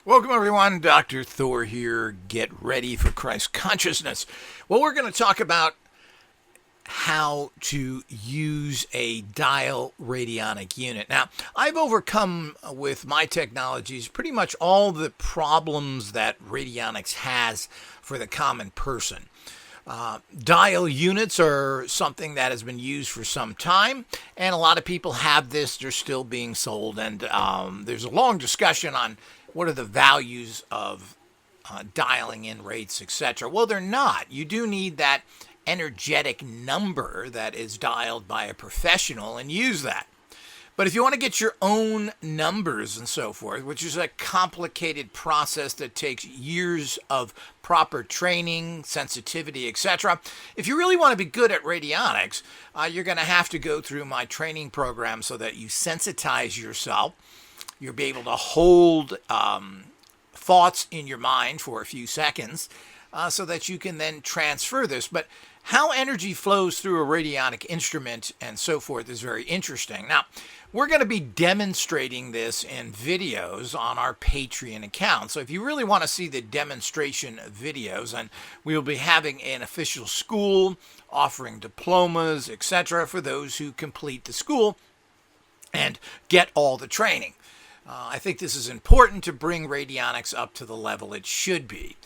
Welcome, everyone. Dr. Thor here. Get ready for Christ consciousness. Well, we're going to talk about how to use a dial radionic unit. Now, I've overcome with my technologies pretty much all the problems that radionics has for the common person. Dial units are something that has been used for some time, and a lot of people have this. They're still being sold, and there's a long discussion on what are the values of dialing in rates, etc. Well, they're not. You do need that energetic number that is dialed by a professional and use that. But if you want to get your own numbers and so forth, which is a complicated process that takes years of proper training, sensitivity, etc., if you really want to be good at radionics, you're going to have to go through my training program so that you sensitize yourself. You'll be able to hold thoughts in your mind for a few seconds so that you can then transfer this. But how energy flows through a radionic instrument and so forth is very interesting. Now, we're going to be demonstrating this in videos on our Patreon account. So if you really want to see the demonstration videos, and we will be having an official school offering diplomas, etc., for those who complete the school and get all the training. I think this is important to bring radionics up to the level it should be.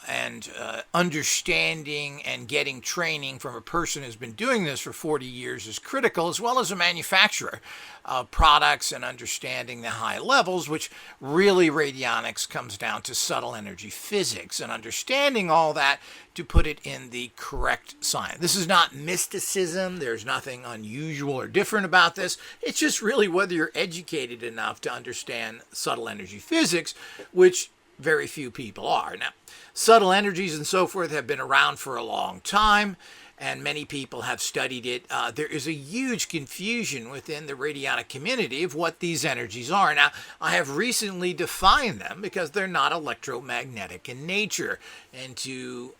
And understanding and getting training from a person who's been doing this for 40 years is critical, as well as a manufacturer of products and understanding the high levels, which really radionics comes down to subtle energy physics and understanding all that to put it in the correct science. This is not mysticism. There's nothing unusual or different about this. It's just really whether you're educated enough to understand subtle energy physics, which very few people are. Now, subtle energies and so forth have been around for a long time, and many people have studied it. There is a huge confusion within the radionic community of what these energies are. Now, I have recently defined them because they're not electromagnetic in nature. And to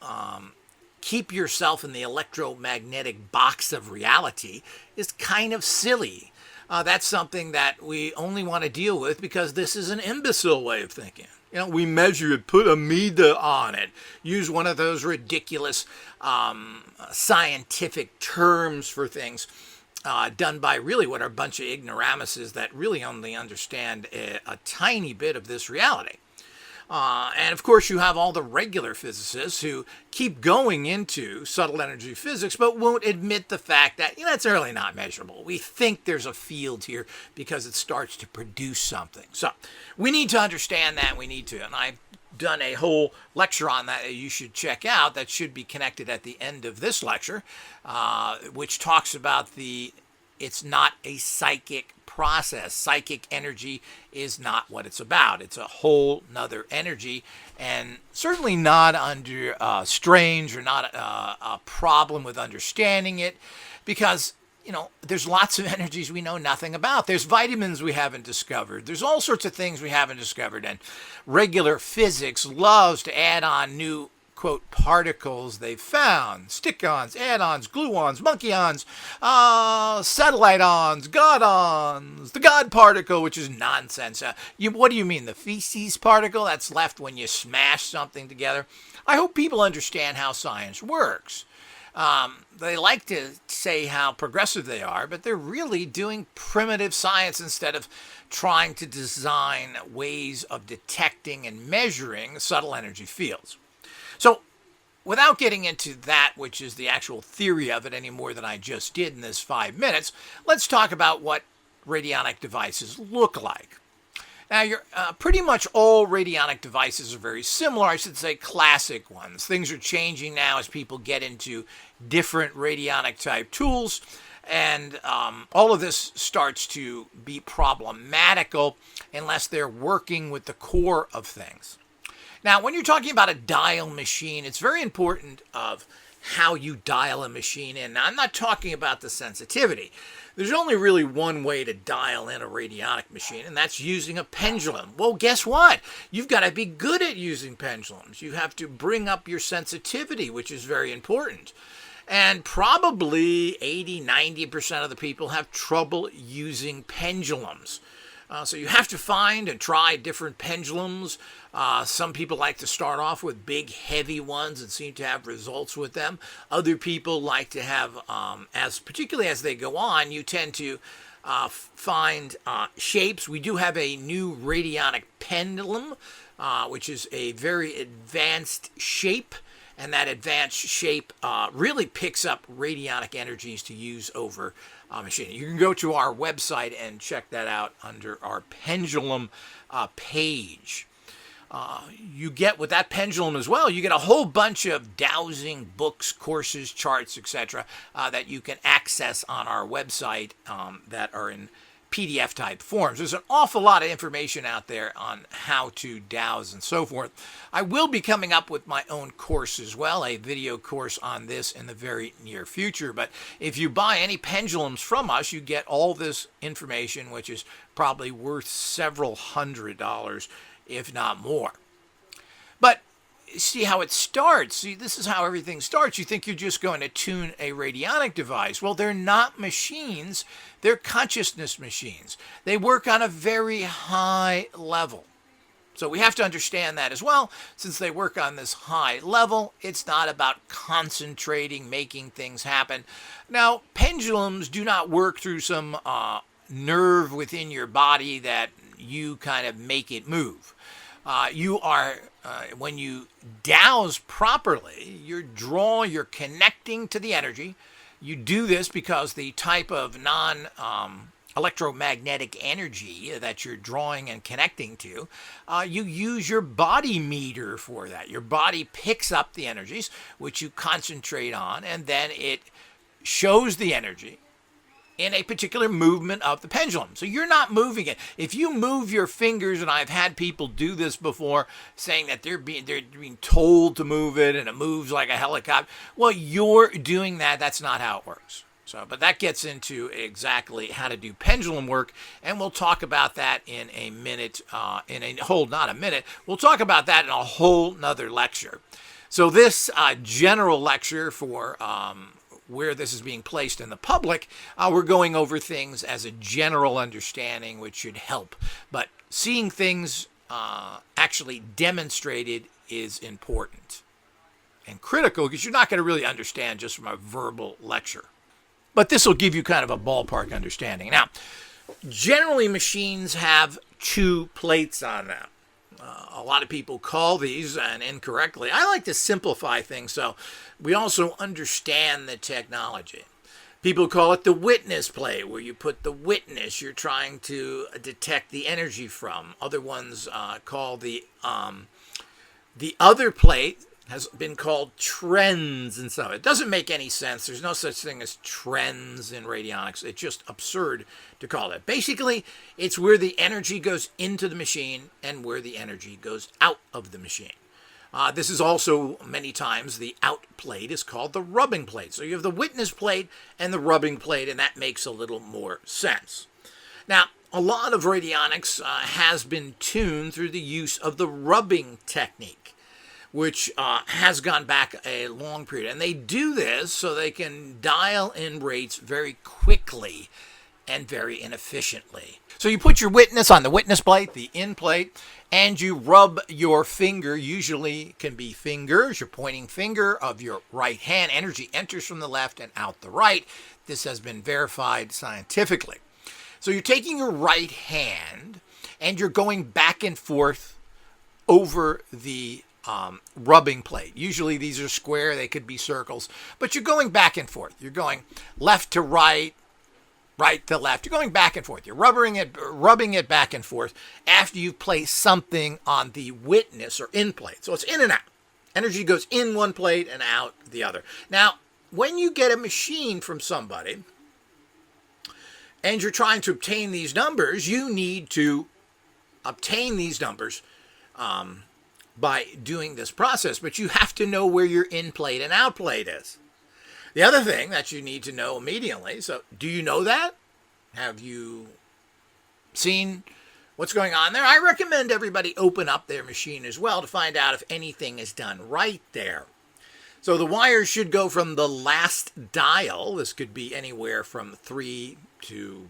keep yourself in the electromagnetic box of reality is kind of silly. That's something that we only want to deal with because this is an imbecile way of thinking. You know, we measure it, put a meter on it, use one of those ridiculous scientific terms for things done by really what are a bunch of ignoramuses that really only understand a tiny bit of this reality. And of course, you have all the regular physicists who keep going into subtle energy physics, but won't admit the fact that, it's really not measurable. We think there's a field here because it starts to produce something. So we need to understand that. And I've done a whole lecture on that you should check out that should be connected at the end of this lecture, which talks about it's not a psychic process. Psychic energy is not what it's about. It's a whole nother energy, and certainly not under strange or not a problem with understanding it, because there's lots of energies we know nothing about. There's vitamins we haven't discovered. There's all sorts of things we haven't discovered, and regular physics loves to add on new quote particles they've found: stick-ons, add-ons, gluons, monkey-ons, satellite-ons, god-ons, the God particle, which is nonsense. What do you mean, the feces particle that's left when you smash something together? I hope people understand how science works. They like to say how progressive they are, but they're really doing primitive science instead of trying to design ways of detecting and measuring subtle energy fields. So, without getting into that, which is the actual theory of it any more than I just did in this 5 minutes, let's talk about what radionic devices look like. Now, pretty much all radionic devices are very similar. I should say classic ones. Things are changing now as people get into different radionic type tools, and all of this starts to be problematical unless they're working with the core of things. Now, when you're talking about a dial machine, it's very important of how you dial a machine in. Now, I'm not talking about the sensitivity. There's only really one way to dial in a radionic machine, and that's using a pendulum. Well, guess what? You've got to be good at using pendulums. You have to bring up your sensitivity, which is very important. And probably 80-90% of the people have trouble using pendulums. So you have to find and try different pendulums. Some people like to start off with big, heavy ones and seem to have results with them. Other people like to have, particularly as they go on, you tend to find shapes. We do have a new radionic pendulum, which is a very advanced shape. And that advanced shape really picks up radionic energies to use over a machine. You can go to our website and check that out under our pendulum page. You get with that pendulum as well, you get a whole bunch of dowsing books, courses, charts, etc. That you can access on our website that are in PDF type forms. There's an awful lot of information out there on how to dowse and so forth. I will be coming up with my own course as well, a video course on this in the very near future. But if you buy any pendulums from us, you get all this information, which is probably worth several $100s, if not more. But see how it starts. See, this is how everything starts. You think you're just going to tune a radionic device. Well, they're not machines. They're consciousness machines. They work on a very high level. So we have to understand that as well. Since they work on this high level, it's not about concentrating, making things happen. Now, pendulums do not work through some nerve within your body that you kind of make it move. When you dowse properly, you're connecting to the energy. You do this because the type of electromagnetic energy that you're drawing and connecting to, you use your body meter for that. Your body picks up the energies, which you concentrate on, and then it shows the energy in a particular movement of the pendulum. So you're not moving it. If you move your fingers, and I've had people do this before, saying that they're being told to move it and it moves like a helicopter. Well, you're doing that. That's not how it works. So, but that gets into exactly how to do pendulum work, and we'll talk about that in a minute, we'll talk about that in a whole nother lecture. So this general lecture for where this is being placed in the public, we're going over things as a general understanding, which should help. But seeing things actually demonstrated is important and critical, because you're not going to really understand just from a verbal lecture. But this will give you kind of a ballpark understanding. Now, generally machines have two plates on them. A lot of people call these, and incorrectly, I like to simplify things so we also understand the technology. People call it the witness plate, where you put the witness you're trying to detect the energy from. Other ones call the other plate has been called trends, and so it doesn't make any sense. There's no such thing as trends in radionics. It's just absurd to call it. Basically, it's where the energy goes into the machine and where the energy goes out of the machine. This is also, many times, the out plate is called the rubbing plate. So you have the witness plate and the rubbing plate, and that makes a little more sense. Now, a lot of radionics has been tuned through the use of the rubbing technique, which has gone back a long period. And they do this so they can dial in rates very quickly and very inefficiently. So you put your witness on the witness plate, the in plate, and you rub your finger, usually can be fingers, your pointing finger of your right hand. Energy enters from the left and out the right. This has been verified scientifically. So you're taking your right hand and you're going back and forth over the rubbing plate. Usually these are square, they could be circles, but you're going back and forth. You're going left to right, right to left. You're going back and forth. You're rubbing it back and forth after you've placed something on the witness or in plate. So it's in and out. Energy goes in one plate and out the other. Now, when you get a machine from somebody and you're trying to obtain these numbers, you need to obtain these numbers by doing this process, but you have to know where your in plate and out plate is. The other thing that you need to know immediately, so do you know that? Have you seen what's going on there? I recommend everybody open up their machine as well to find out if anything is done right there. So the wires should go from the last dial, this could be anywhere from 3 to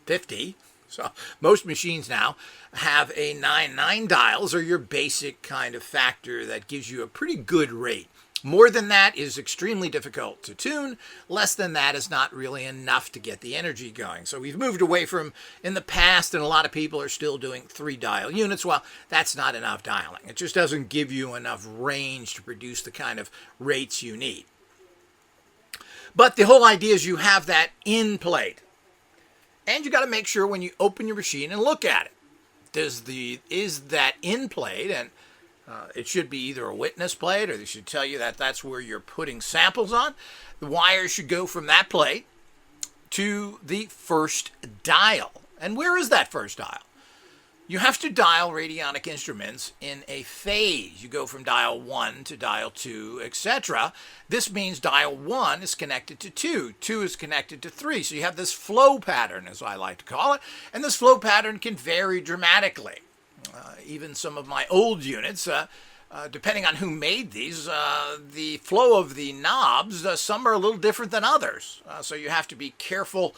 50, So most machines now have a 9 dials, or your basic kind of factor that gives you a pretty good rate. More than that is extremely difficult to tune. Less than that is not really enough to get the energy going. So we've moved away from, in the past, and a lot of people are still doing 3-dial units. Well, that's not enough dialing. It just doesn't give you enough range to produce the kind of rates you need. But the whole idea is you have that in plate. And you got to make sure when you open your machine and look at it, is that in plate, and it should be either a witness plate, or they should tell you that that's where you're putting samples on. The wires should go from that plate to the first dial. And where is that first dial? You have to dial radionic instruments in a phase. You go from dial 1 to dial 2, etc. This means dial 1 is connected to 2. 2 is connected to 3. So you have this flow pattern, as I like to call it. And this flow pattern can vary dramatically. Even some of my old units, depending on who made these, the flow of the knobs, some are a little different than others. So you have to be careful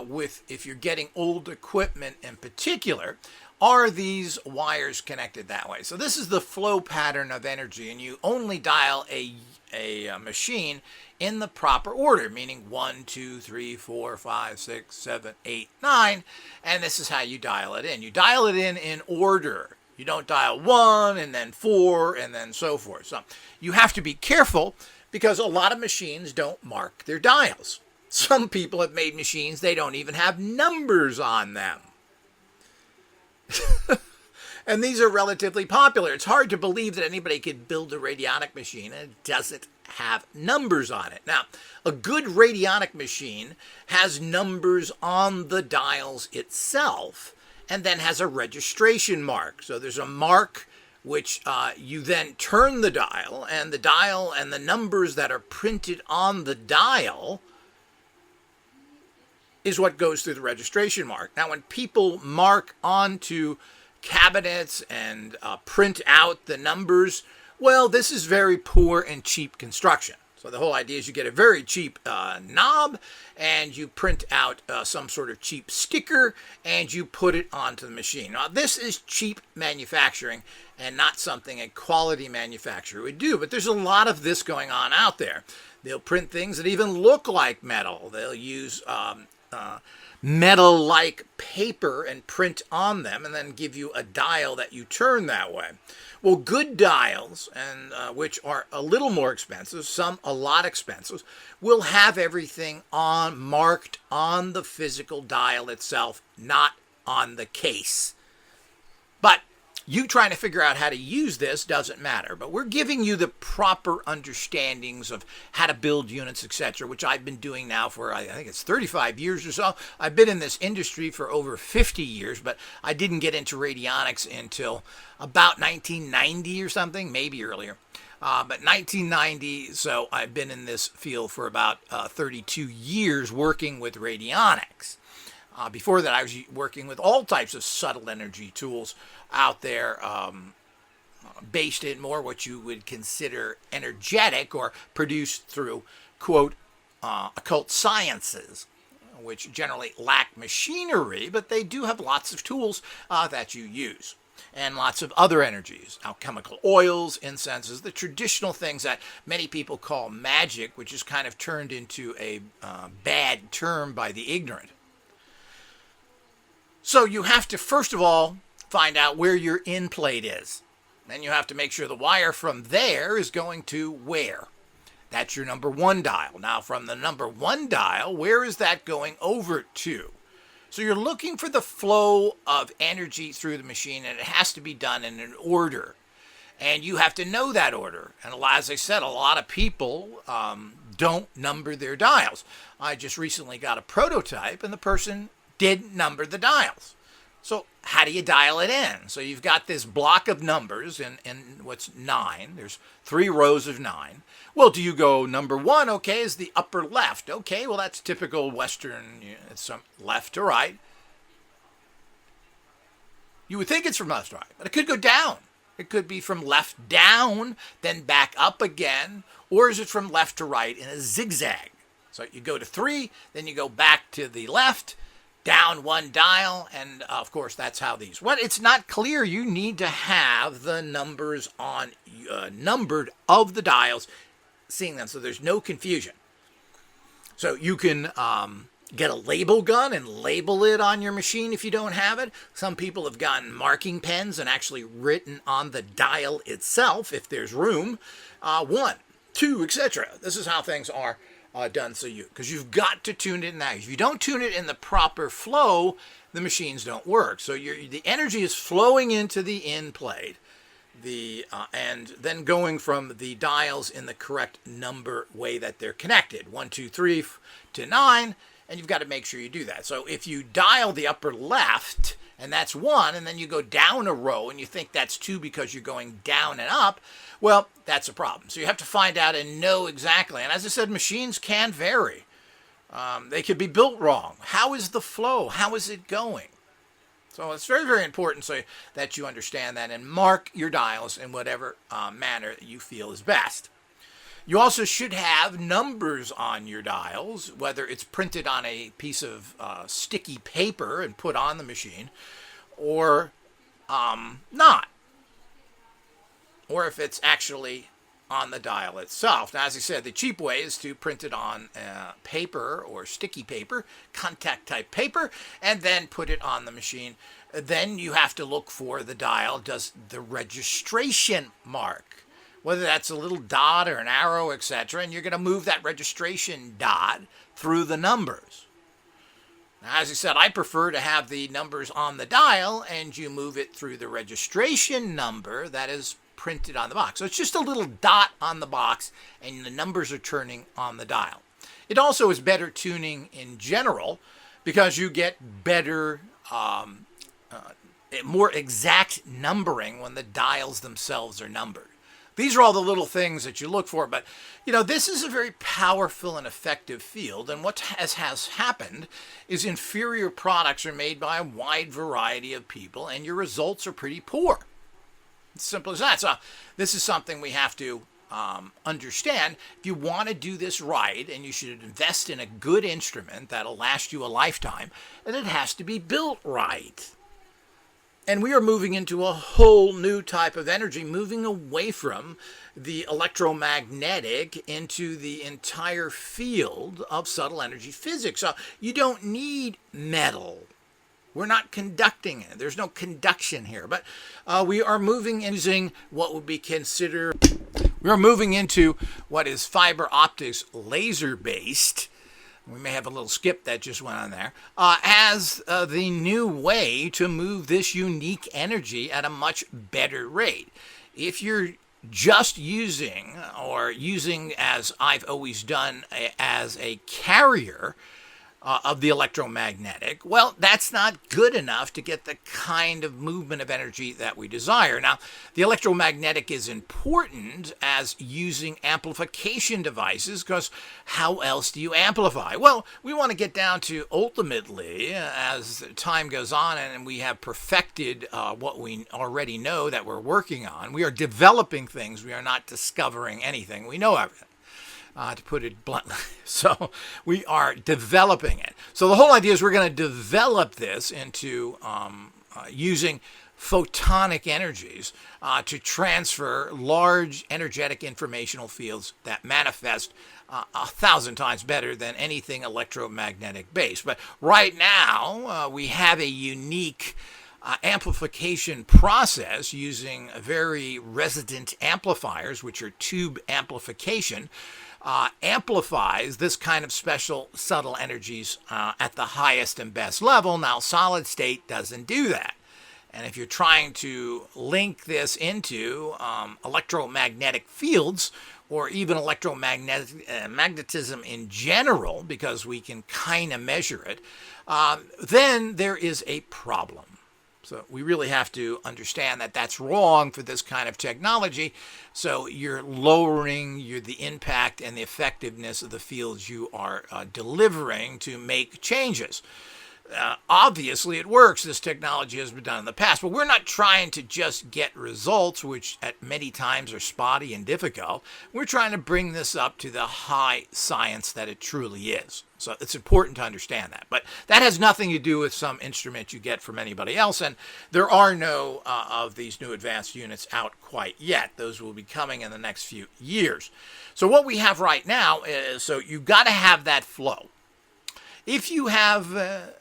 with, if you're getting old equipment in particular, are these wires connected that way? So this is the flow pattern of energy, and you only dial a machine in the proper order, meaning 1, 2, 3, 4, 5, 6, 7, 8, 9, and this is how you dial it in. You dial it in order. You don't dial 1 and then 4 and then so forth. So you have to be careful because a lot of machines don't mark their dials. Some people have made machines, they don't even have numbers on them. And these are relatively popular. It's hard to believe that anybody could build a radionic machine and it doesn't have numbers on it. Now, a good radionic machine has numbers on the dials itself and then has a registration mark. So there's a mark which you then turn the dial and the numbers that are printed on the dial is what goes through the registration mark. Now, when people mark onto cabinets and print out the numbers, well, this is very poor and cheap construction. So the whole idea is you get a very cheap knob and you print out some sort of cheap sticker and you put it onto the machine. Now, this is cheap manufacturing and not something a quality manufacturer would do. But there's a lot of this going on out there. They'll print things that even look like metal. They'll use metal-like paper and print on them and then give you a dial that you turn that way. Well, good dials, and which are a little more expensive, some a lot expensive, will have everything marked on the physical dial itself, not on the case. But you trying to figure out how to use this doesn't matter. But we're giving you the proper understandings of how to build units, etc., which I've been doing now for, I think it's 35 years or so. I've been in this industry for over 50 years, but I didn't get into radionics until about 1990 or something, maybe earlier. But 1990, so I've been in this field for about 32 years working with radionics. Before that, I was working with all types of subtle energy tools out there, based in more what you would consider energetic or produced through, quote, occult sciences, which generally lack machinery, but they do have lots of tools that you use. And lots of other energies, alchemical oils, incenses, the traditional things that many people call magic, which is kind of turned into a bad term by the ignorant. So you have to, first of all, find out where your in plate is. Then you have to make sure the wire from there is going to where. That's your number 1 dial. Now, from the number 1 dial, where is that going over to? So you're looking for the flow of energy through the machine, and it has to be done in an order. And you have to know that order. And as I said, a lot of people don't number their dials. I just recently got a prototype, and the person didn't number the dials. So how do you dial it in? So you've got this block of numbers in what's 9. There's 3 rows of 9. Well, do you go number 1, okay, is the upper left. Okay, well, that's typical Western, it's from left to right. You would think it's from left to right, but it could go down. It could be from left down, then back up again, or is it from left to right in a zigzag? So you go to 3, then you go back to the left, down one dial, and of course that's how these. When it's not clear, you need to have the numbers on numbered of the dials, seeing them so there's no confusion. So you can get a label gun and label it on your machine if you don't have it. Some people have gotten marking pens and actually written on the dial itself, if there's room, 1, 2, etc. This is how things are done. So because you've got to tune it in that. If you don't tune it in the proper flow, the machines don't work. So the energy is flowing into the in plate, and then going from the dials in the correct number way that they're connected, 1, 2, 3 to 9, and you've got to make sure you do that. So if you dial the upper left, and that's 1, and then you go down a row, and you think that's 2 because you're going down and up, well, that's a problem. So you have to find out and know exactly. And as I said, machines can vary. They could be built wrong. How is the flow? How is it going? So it's very, very important so that you understand that and mark your dials in whatever manner you feel is best. You also should have numbers on your dials, whether it's printed on a piece of sticky paper and put on the machine, or not. Or if it's actually on the dial itself. Now, as I said, the cheap way is to print it on paper or sticky paper, contact type paper, and then put it on the machine. Then you have to look for the dial, does the registration mark, whether that's a little dot or an arrow, etc., and you're going to move that registration dot through the numbers. Now, as I said, I prefer to have the numbers on the dial, and you move it through the registration number that is printed on the box. So it's just a little dot on the box, and the numbers are turning on the dial. It also is better tuning in general because you get better, more exact numbering when the dials themselves are numbered. These are all the little things that you look for, but this is a very powerful and effective field, and what has happened is inferior products are made by a wide variety of people, and your results are pretty poor. It's simple as that. So this is something we have to understand. If you want to do this right, and you should invest in a good instrument that'll last you a lifetime, then it has to be built right. And we are moving into a whole new type of energy, moving away from the electromagnetic into the entire field of subtle energy physics. So you don't need metal. We're not conducting it. There's no conduction here. But we are moving using what would be considered, we are moving into what is fiber optics laser-based. We may have a little skip that just went on there, as the new way to move this unique energy at a much better rate. If you're just using, or using as I've always done, as a carrier of the electromagnetic, well, that's not good enough to get the kind of movement of energy that we desire. Now, the electromagnetic is important as using amplification devices, because how else do you amplify? Well, we want to get down to ultimately, as time goes on and we have perfected what we already know that we're working on, we are developing things. We are not discovering anything. We know everything. To put it bluntly. So we are developing it. So the whole idea is we're going to develop this into using photonic energies to transfer large energetic informational fields that manifest 1,000 times better than anything electromagnetic based. But right now we have a unique amplification process using very resonant amplifiers, which are tube amplification, amplifies this kind of special subtle energies at the highest and best level. Now, solid state doesn't do that. And if you're trying to link this into electromagnetic fields, or even magnetism in general, because we can kind of measure it, then there is a problem. So we really have to understand that that's wrong for this kind of technology. So you're lowering the impact and the effectiveness of the fields you are delivering to make changes. Obviously, it works. This technology has been done in the past, but we're not trying to just get results, which at many times are spotty and difficult. We're trying to bring this up to the high science that it truly is. So it's important to understand that. But that has nothing to do with some instrument you get from anybody else, and there are no of these new advanced units out quite yet. Those will be coming in the next few years. So what we have right now is, so you've got to have that flow. If you have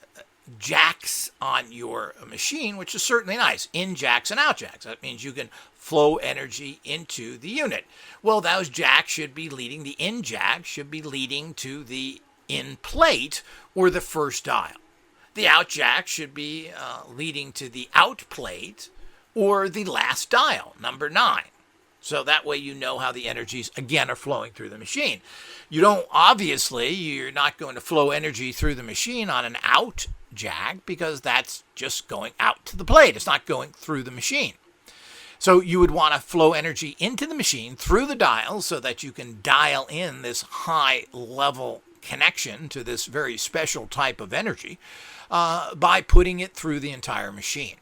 jacks on your machine, which is certainly nice, in jacks and out jacks. That means you can flow energy into the unit. Well, those jacks should be leading, the in jack should be leading to the in plate or the first dial. The out jack should be leading to the out plate or the last dial, number 9. So that way you know how the energies, again, are flowing through the machine. You're not going to flow energy through the machine on an out jack because that's just going out to the plate. It's not going through the machine. So you would want to flow energy into the machine through the dials so that you can dial in this high level connection to this very special type of energy by putting it through the entire machine.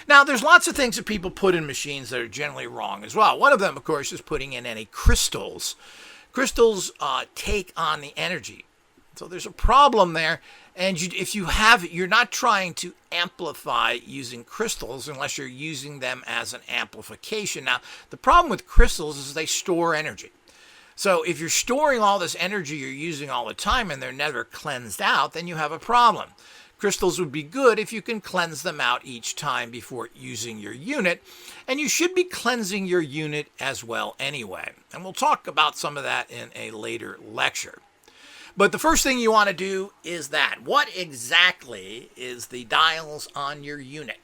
Now, there's lots of things that people put in machines that are generally wrong as well. One of them, of course, is putting in any crystals. Crystals take on the energy. So there's a problem there. And if you have it, you're not trying to amplify using crystals unless you're using them as an amplification. Now, the problem with crystals is they store energy. So if you're storing all this energy you're using all the time and they're never cleansed out, then you have a problem. Crystals would be good if you can cleanse them out each time before using your unit, and you should be cleansing your unit as well anyway. And we'll talk about some of that in a later lecture. But the first thing you want to do is that. What exactly is the dials on your unit?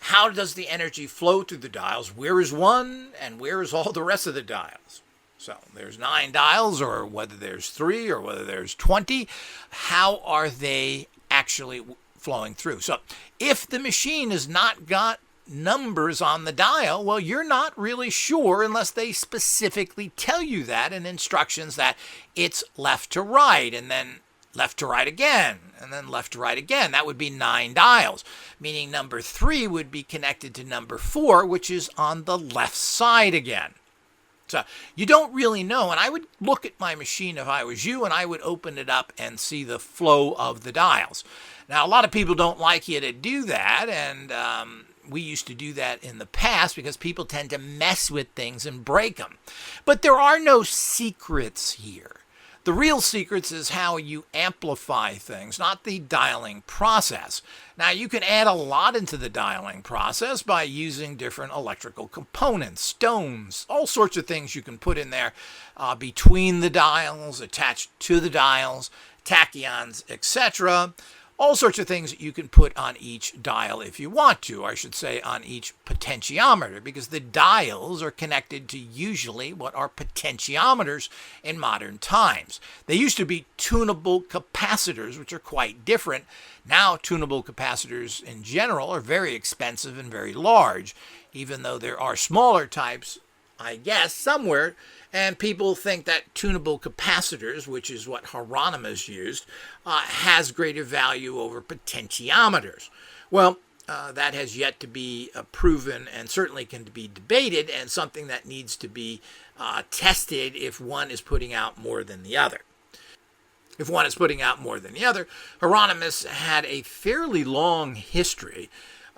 How does the energy flow through the dials? Where is one and where is all the rest of the dials? So there's 9 dials, or whether there's 3 or whether there's 20. How are they actually flowing through? So if the machine has not got numbers on the dial, well, you're not really sure unless they specifically tell you that in instructions that it's left to right and then left to right again and then left to right again. That would be 9 dials, meaning number 3 would be connected to number 4, which is on the left side again. So you don't really know, and I would look at my machine if I was you, and I would open it up and see the flow of the dials. Now, a lot of people don't like you to do that, and we used to do that in the past because people tend to mess with things and break them. But there are no secrets here. The real secrets is how you amplify things, not the dialing process. Now, you can add a lot into the dialing process by using different electrical components, stones, all sorts of things you can put in there between the dials, attached to the dials, tachyons, etc. All sorts of things that you can put on each dial if you want to, or I should say on each potentiometer, because the dials are connected to usually what are potentiometers in modern times. They used to be tunable capacitors, which are quite different. Now, tunable capacitors in general are very expensive and very large, even though there are smaller types, I guess, somewhere. And people think that tunable capacitors, which is what Hieronymus used, has greater value over potentiometers. Well, that has yet to be proven and certainly can be debated, and something that needs to be tested if one is putting out more than the other. If one is putting out more than the other, Hieronymus had a fairly long history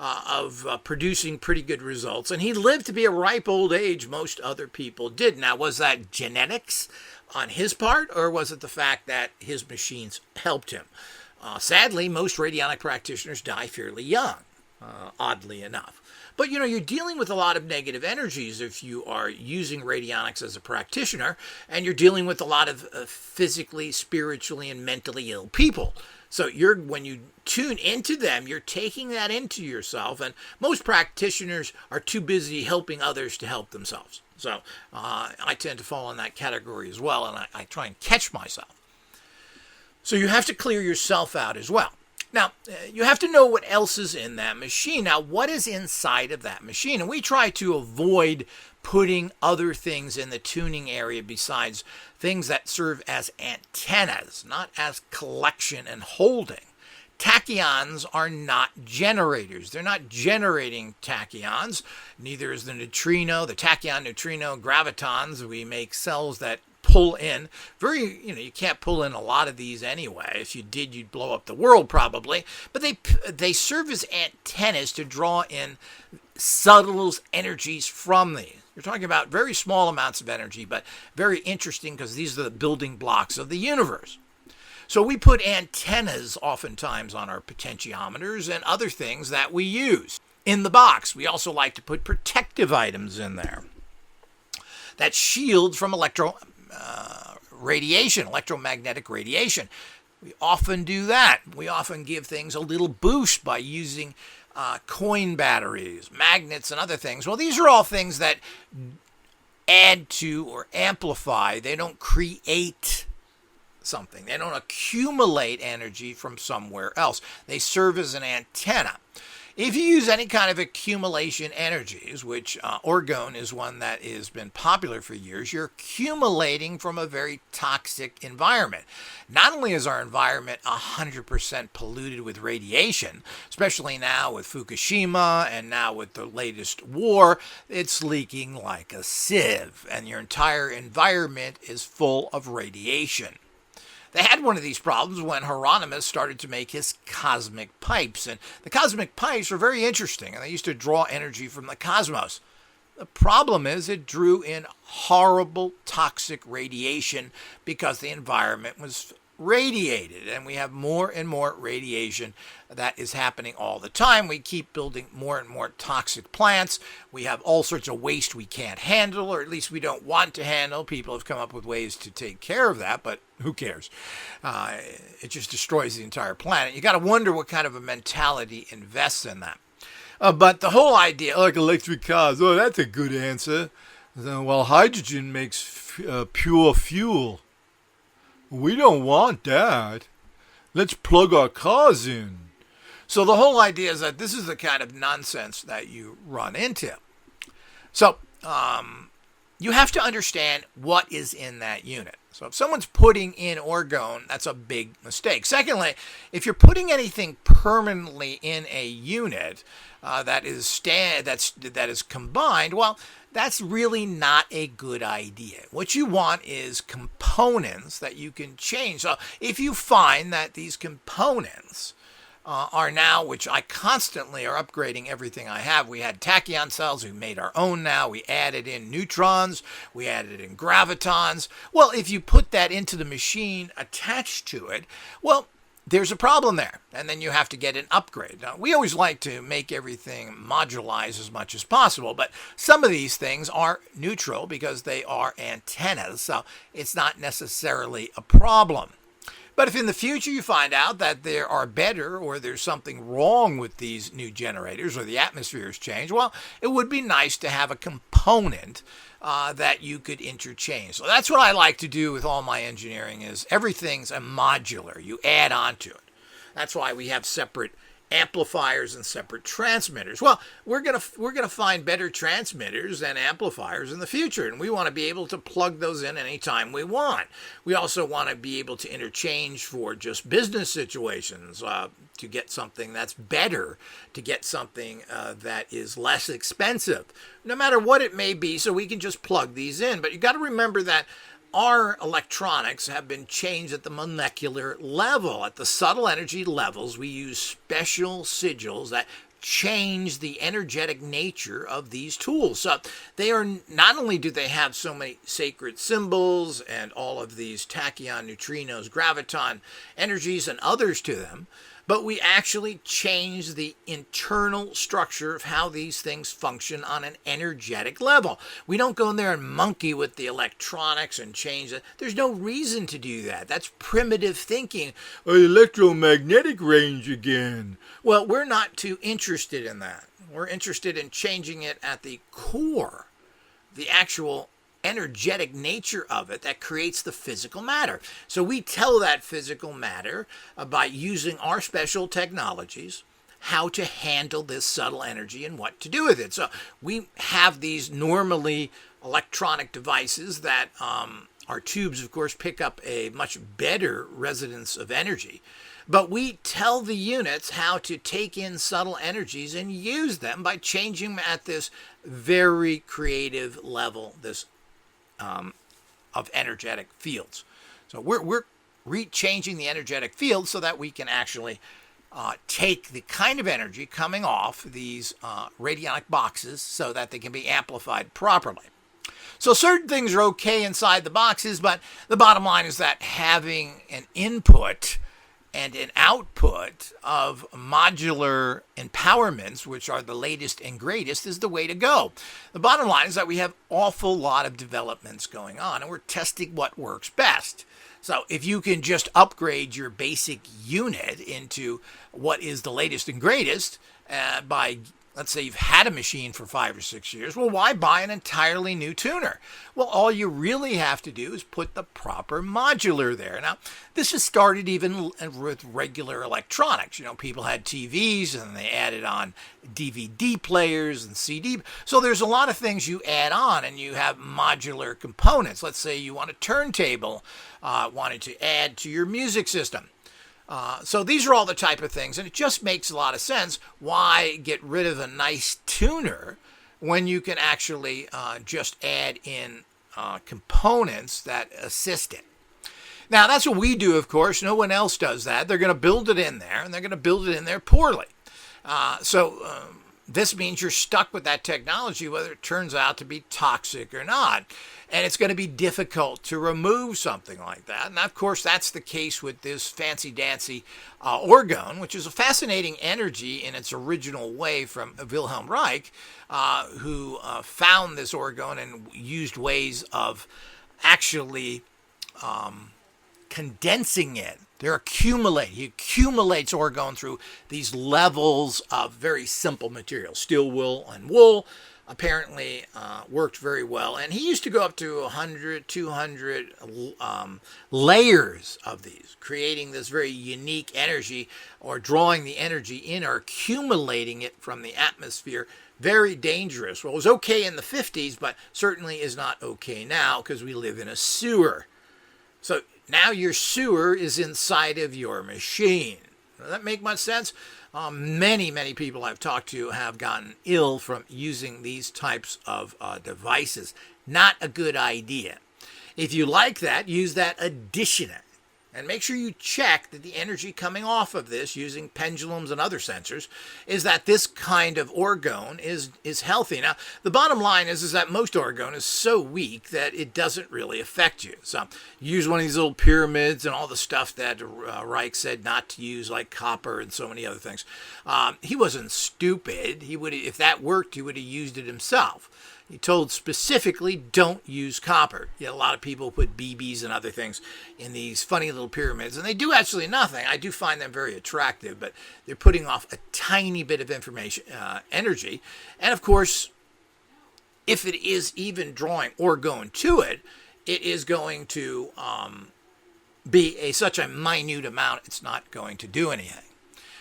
of producing pretty good results, and he lived to be a ripe old age. Most other people did. Now, was that genetics on his part, or was it the fact that his machines helped him? Sadly, most radionic practitioners die fairly young, oddly enough. But, you're dealing with a lot of negative energies if you are using radionics as a practitioner, and you're dealing with a lot of physically, spiritually, and mentally ill people. So when you tune into them, you're taking that into yourself, and most practitioners are too busy helping others to help themselves. So I tend to fall in that category as well, and I try and catch myself. So you have to clear yourself out as well. Now, you have to know what else is in that machine. Now, what is inside of that machine? And we try to avoid putting other things in the tuning area besides things that serve as antennas, not as collection and holding. Tachyons are not generators. They're not generating tachyons. Neither is the neutrino, the tachyon, neutrino, gravitons. We make cells that pull in. You can't pull in a lot of these anyway. If you did, you'd blow up the world probably. But they serve as antennas to draw in subtle energies from these. You're talking about very small amounts of energy, but very interesting because these are the building blocks of the universe. So we put antennas oftentimes on our potentiometers and other things that we use. In the box, we also like to put protective items in there that shield from electromagnetic radiation. We often do that. We often give things a little boost by using coin batteries, magnets, and other things. Well, these are all things that add to or amplify. They don't create something. They don't accumulate energy from somewhere else. They serve as an antenna. If you use any kind of accumulation energies, which orgone is one that has been popular for years, you're accumulating from a very toxic environment. Not only is our environment 100% polluted with radiation, especially now with Fukushima and now with the latest war, it's leaking like a sieve, and your entire environment is full of radiation. They had one of these problems when Hieronymus started to make his cosmic pipes. And the cosmic pipes were very interesting, and they used to draw energy from the cosmos. The problem is it drew in horrible toxic radiation because the environment was radiated, and we have more and more radiation that is happening all the time. We keep building more and more toxic plants. We have all sorts of waste we can't handle, or at least we don't want to handle. People have come up with ways to take care of that, but who cares? It just destroys the entire planet. You got to wonder what kind of a mentality invests in that. But the whole idea, like electric cars, that's a good answer. Well, hydrogen makes pure fuel. We don't want that. Let's plug our cars in. So the whole idea is that this is the kind of nonsense that you run into. So you have to understand what is in that unit. So if someone's putting in orgone, that's a big mistake. Secondly, if you're putting anything permanently in a unit that is combined, well, that's really not a good idea. What you want is components that you can change. So if you find that these components are now, which I constantly are upgrading everything I have. We had tachyon cells. We made our own now. We added in neutrons. We added in gravitons. Well, if you put that into the machine attached to it, well, there's a problem there, and then you have to get an upgrade. Now, we always like to make everything modularized as much as possible, but some of these things are neutral because they are antennas, so it's not necessarily a problem. But if in the future you find out that there are better or there's something wrong with these new generators or the atmosphere has changed, well, it would be nice to have a component that you could interchange. So that's what I like to do with all my engineering is everything's a modular. You add on to it. That's why we have separate amplifiers and separate transmitters. Well, we're gonna find better transmitters and amplifiers in the future, and we want to be able to plug those in anytime we want. We also want to be able to interchange for just business situations, to get something that's better, to get something that is less expensive, no matter what it may be, so we can just plug these in. But you got to remember that our electronics have been changed at the molecular level. At the subtle energy levels, we use special sigils that change the energetic nature of these tools. So they are, not only do they have so many sacred symbols and all of these tachyon, neutrinos, graviton energies and others to them, but we actually change the internal structure of how these things function on an energetic level. We don't go in there and monkey with the electronics and change it. There's no reason to do that. That's primitive thinking. Electromagnetic range again. Well, we're not too interested in that. We're interested in changing it at the core, the actual energetic nature of it that creates the physical matter. So we tell that physical matter by using our special technologies how to handle this subtle energy and what to do with it. So we have these normally electronic devices that Our tubes, of course, pick up a much better resonance of energy. But we tell the units how to take in subtle energies and use them by changing them at this very creative level, this of energetic fields. So we're changing the energetic field so that we can actually take the kind of energy coming off these radionic boxes so that they can be amplified properly. So certain things are okay inside the boxes, but the bottom line is that having an input and an output of modular empowerments, which are the latest and greatest, is the way to go. The bottom line is that we have an awful lot of developments going on, and we're testing what works best. So if you can just upgrade your basic unit into what is the latest and greatest by, let's say you've had a machine for 5 or 6 years, well, why buy an entirely new tuner? Well, all you really have to do is put the proper modular there. Now, this has started even with regular electronics. You know, people had TVs and they added on DVD players and CD. So there's a lot of things you add on and you have modular components. Let's say you want a turntable, wanted to add to your music system. So these are all the type of things, and it just makes a lot of sense. Why get rid of a nice tuner when you can actually just add in components that assist it? Now, that's what we do, of course. No one else does that. They're going to build it in there, and they're going to build it in there poorly. This means you're stuck with that technology, whether it turns out to be toxic or not. And it's going to be difficult to remove something like that. And of course, that's the case with this fancy-dancy orgone, which is a fascinating energy in its original way from Wilhelm Reich, who found this orgone and used ways of actually condensing it. He accumulates orgone through these levels of very simple materials. Steel wool and wool apparently worked very well. And he used to go up to 100, 200 layers of these, creating this very unique energy, or drawing the energy in or accumulating it from the atmosphere. Very dangerous. Well, it was okay in the 50s, but certainly is not okay now because we live in a sewer. So now your sewer is inside of your machine. Does that make much sense? Many people I've talked to have gotten ill from using these types of devices. Not a good idea. If you like that, use that addition it. And make sure you check that the energy coming off of this using pendulums and other sensors is that this kind of orgone is healthy. Now, the bottom line is that most orgone is so weak that it doesn't really affect you. So use one of these little pyramids and all the stuff that Reich said not to use, like copper and so many other things. He wasn't stupid. If that worked, he would have used it himself. He told specifically, don't use copper. Yet a lot of people put BBs and other things in these funny little pyramids, and they do actually nothing. I do find them very attractive, but they're putting off a tiny bit of energy. And of course, if it is even drawing orgone to it, it is going to be such a minute amount, it's not going to do anything.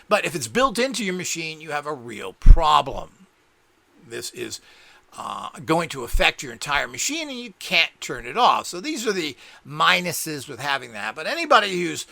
But if it's built into your machine, you have a real problem. This is going to affect your entire machine, and you can't turn it off. So these are the minuses with having that. But anybody who's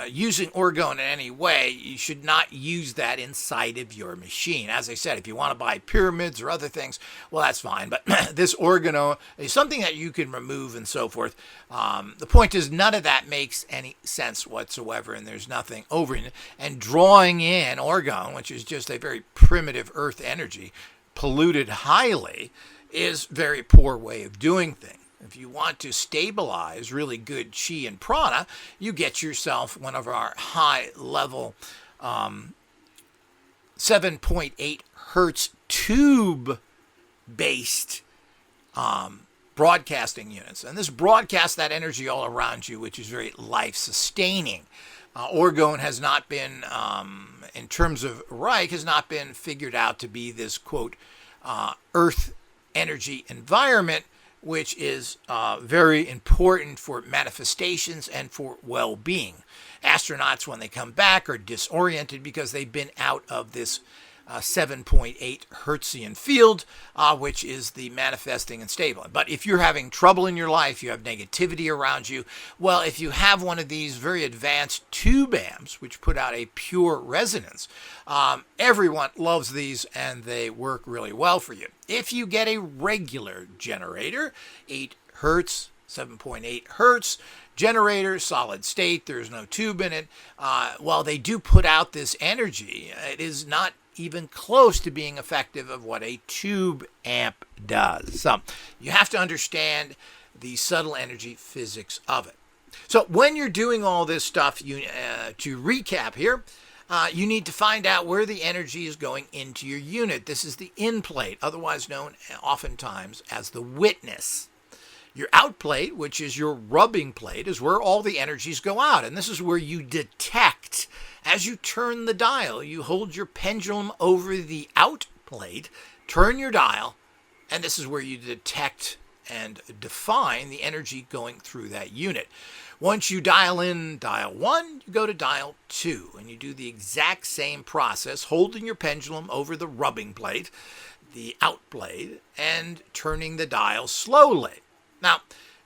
using orgone in any way, you should not use that inside of your machine. As I said, if you want to buy pyramids or other things, well, that's fine. But this orgone is something that you can remove and so forth. The point is, none of that makes any sense whatsoever, and there's nothing over it. And drawing in orgone, which is just a very primitive earth energy, polluted highly, is a very poor way of doing things. If you want to stabilize really good chi and prana, you get yourself one of our high-level 7.8 hertz tube-based broadcasting units. And this broadcasts that energy all around you, which is very life-sustaining. Orgone has not been, in terms of Reich, has not been figured out to be this, quote, earth energy environment, which is very important for manifestations and for well-being. Astronauts, when they come back, are disoriented because they've been out of this 7.8 Hertzian field, which is the manifesting and stable. But if you're having trouble in your life, you have negativity around you, well, if you have one of these very advanced tube amps, which put out a pure resonance, everyone loves these and they work really well for you. If you get a regular generator, 8 Hertz, 7.8 Hertz, generator, solid state, there's no tube in it, while they do put out this energy, it is not even close to being effective of what a tube amp does. So you have to understand the subtle energy physics of it. So when you're doing all this stuff, to recap here, you need to find out where the energy is going into your unit. This is the in plate, otherwise known oftentimes as the witness. Your out plate, which is your rubbing plate, is where all the energies go out. And this is where you detect. As you turn the dial, you hold your pendulum over the out plate, turn your dial, and this is where you detect and define the energy going through that unit. Once you dial in dial 1, you go to dial 2, and you do the exact same process, holding your pendulum over the rubbing plate, the out plate, and turning the dial slowly. Now,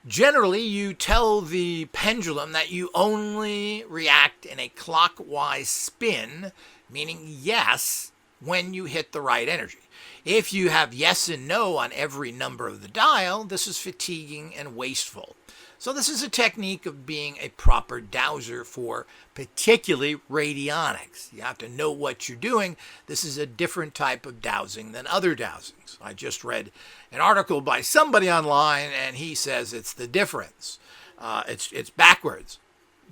generally, you tell the pendulum that you only react in a clockwise spin, meaning yes, when you hit the right energy. If you have yes and no on every number of the dial, this is fatiguing and wasteful. So this is a technique of being a proper dowser for particularly radionics. You have to know what you're doing. This is a different type of dowsing than other dowsings. I just read an article by somebody online, and he says it's the difference. It's backwards.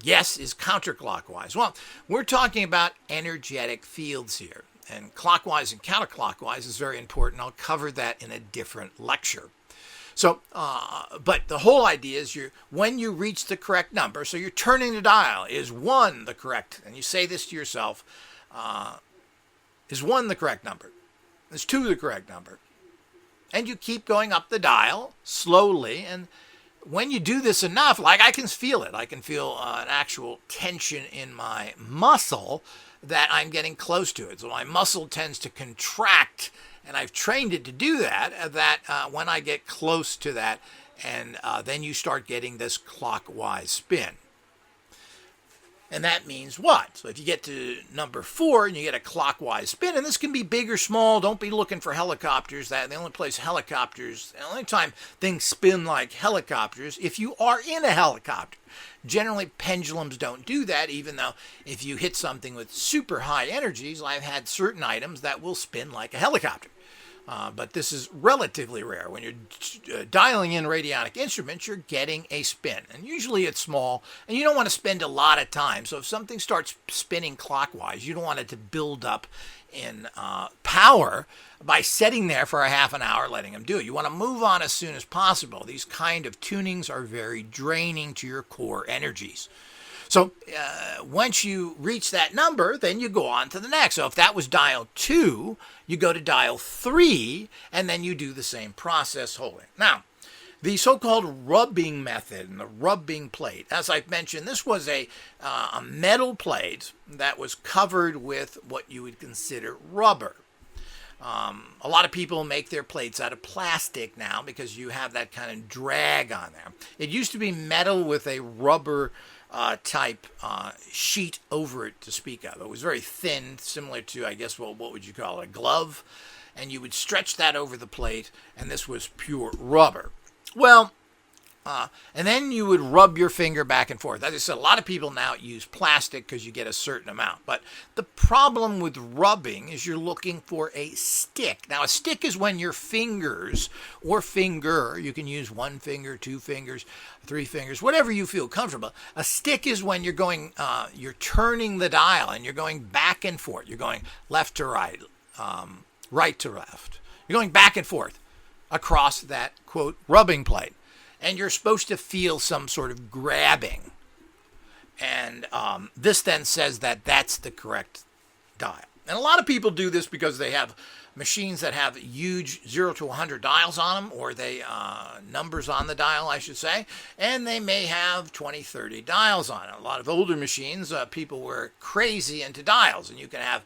Yes is counterclockwise. Well, we're talking about energetic fields here, and clockwise and counterclockwise is very important. I'll cover that in a different lecture. So, but the whole idea is when you reach the correct number, so you're turning the dial, is 1 the correct, and you say this to yourself, is 1 the correct number? Is 2 the correct number? And you keep going up the dial slowly, and when you do this enough, like I can feel it, I can feel an actual tension in my muscle that I'm getting close to it. So my muscle tends to contract, and I've trained it to do that, when I get close to that, and then you start getting this clockwise spin. And that means what? So if you get to number 4 and you get a clockwise spin, and this can be big or small, don't be looking for helicopters. The only time things spin like helicopters, if you are in a helicopter. Generally, pendulums don't do that, even though if you hit something with super high energies, I've had certain items that will spin like a helicopter. But this is relatively rare. When you're dialing in radionic instruments, you're getting a spin. And usually it's small, and you don't want to spend a lot of time. So if something starts spinning clockwise, you don't want it to build up in power by sitting there for a half an hour letting them do it. You want to move on as soon as possible. These kind of tunings are very draining to your core energies. So once you reach that number, then you go on to the next. So if that was dial 2, you go to dial 3, and then you do the same process holding. Now, the so-called rubbing method and the rubbing plate, as I've mentioned, this was a metal plate that was covered with what you would consider rubber. A lot of people make their plates out of plastic now because you have that kind of drag on there. It used to be metal with a rubber type sheet over it to speak of. It was very thin, similar to, I guess, what would you call it, a glove? And you would stretch that over the plate, and this was pure rubber. Well, and then you would rub your finger back and forth. As I said, a lot of people now use plastic because you get a certain amount. But the problem with rubbing is you're looking for a stick. Now, a stick is when your fingers or finger, you can use 1 finger, 2 fingers, 3 fingers, whatever you feel comfortable. A stick is when you're turning the dial and you're going back and forth. You're going left to right, right to left. You're going back and forth across that, quote, rubbing plate. And you're supposed to feel some sort of grabbing. And this then says that that's the correct dial. And a lot of people do this because they have machines that have huge 0 to 100 dials on them, or they numbers on the dial, I should say, and they may have 20, 30 dials on it. A lot of older machines, people were crazy into dials, and you can have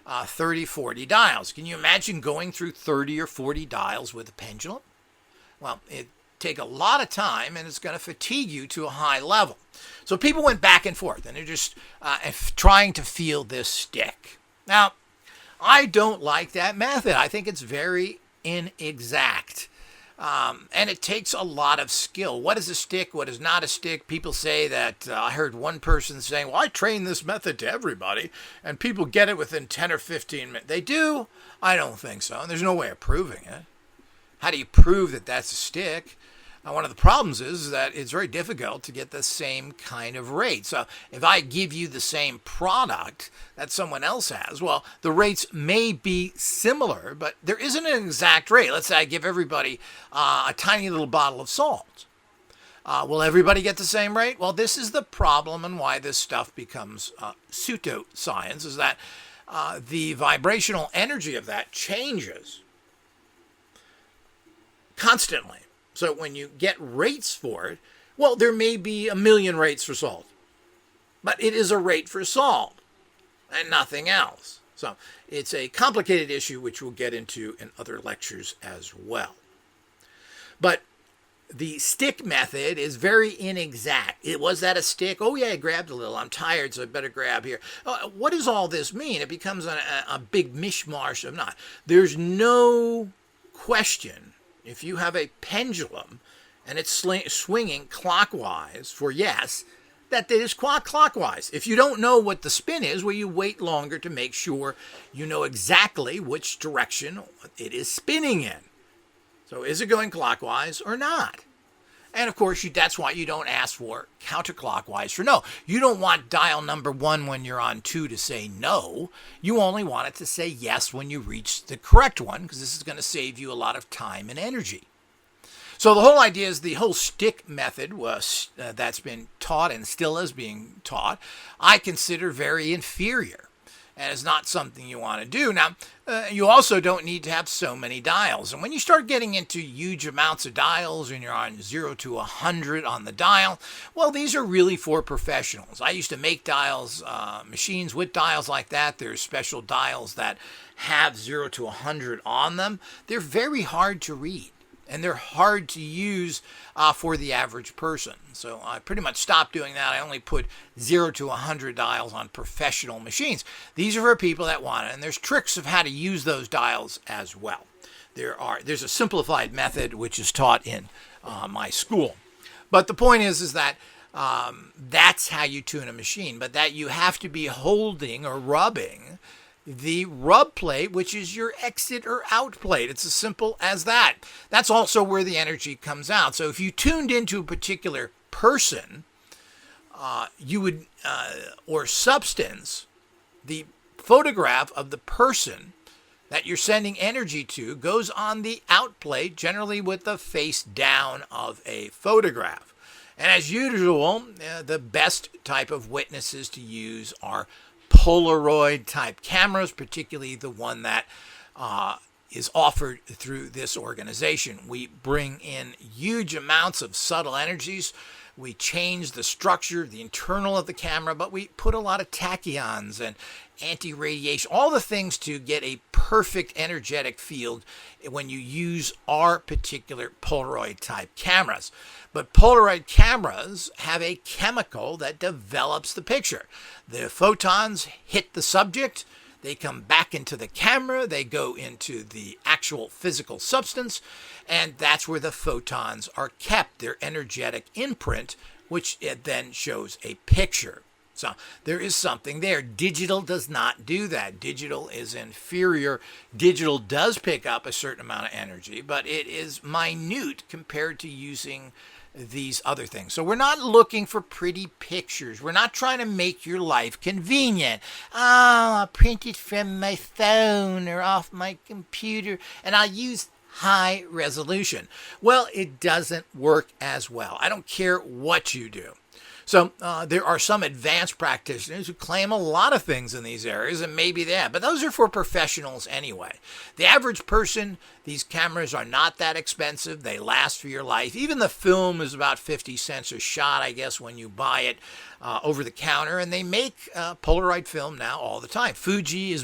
30, 40 dials. Can you imagine going through 30 or 40 dials with a pendulum? Well, it take a lot of time and it's going to fatigue you to a high level. So people went back and forth and they're just trying to feel this stick. Now, I don't like that method. I think it's very inexact. And it takes a lot of skill. What is a stick? What is not a stick? People say that, I heard one person saying, well, I train this method to everybody, and people get it within 10 or 15 minutes. They do? I don't think so. And there's no way of proving it. How do you prove that that's a stick? One of the problems is that it's very difficult to get the same kind of rate. So if I give you the same product that someone else has, well, the rates may be similar, but there isn't an exact rate. Let's say I give everybody a tiny little bottle of salt. Will everybody get the same rate? Well, this is the problem and why this stuff becomes pseudoscience, is that the vibrational energy of that changes constantly. So when you get rates for it, well, there may be 1,000,000 rates for salt, but it is a rate for salt and nothing else. So it's a complicated issue, which we'll get into in other lectures as well. But the stick method is very inexact. Was that a stick? Oh, yeah, I grabbed a little. I'm tired, so I better grab here. What does all this mean? It becomes a big mishmash of not. There's no question. If you have a pendulum and it's swinging clockwise for yes, that it is clockwise. If you don't know what the spin is, well, you wait longer to make sure you know exactly which direction it is spinning in. So is it going clockwise or not? And of course, that's why you don't ask for counterclockwise for no. You don't want dial number 1 when you're on 2 to say no. You only want it to say yes when you reach the correct one, because this is going to save you a lot of time and energy. So the whole idea is the whole stick method was that's been taught and still is being taught, I consider very inferior. And it's not something you want to do. Now, you also don't need to have so many dials. And when you start getting into huge amounts of dials and you're on 0 to 100 on the dial, well, these are really for professionals. I used to make dials, machines with dials like that. There's special dials that have 0 to 100 on them. They're very hard to read. And they're hard to use for the average person. So I pretty much stopped doing that. I only put 0 to 100 dials on professional machines. These are for people that want it. And there's tricks of how to use those dials as well. There's a simplified method which is taught in my school. But the point is that that's how you tune a machine. But that you have to be holding or rubbing the rub plate, which is your exit or out plate. It's as simple as that. That's also where the energy comes out. So if you tuned into a particular person, you would, or substance, the photograph of the person that you're sending energy to goes on the out plate, generally with the face down of a photograph. And as usual, the best type of witnesses to use are Polaroid type cameras, particularly the one that is offered through this organization. We bring in huge amounts of subtle energies. We change the structure, the internal of the camera, but we put a lot of tachyons and anti-radiation, all the things to get a perfect energetic field when you use our particular Polaroid type cameras. But Polaroid cameras have a chemical that develops the picture. The photons hit the subject, they come back into the camera, they go into the actual physical substance, and that's where the photons are kept, their energetic imprint, which it then shows a picture. So there is something there. Digital does not do that. Digital is inferior. Digital does pick up a certain amount of energy, but it is minute compared to using these other things. So we're not looking for pretty pictures. We're not trying to make your life convenient. I'll print it from my phone or off my computer, and I'll use high resolution. Well, it doesn't work as well. I don't care what you do. So there are some advanced practitioners who claim a lot of things in these areas, and maybe that, but those are for professionals anyway. The average person, these cameras are not that expensive. They last for your life. Even the film is about 50 cents a shot, I guess, when you buy it over the counter, and they make Polaroid film now all the time. Fuji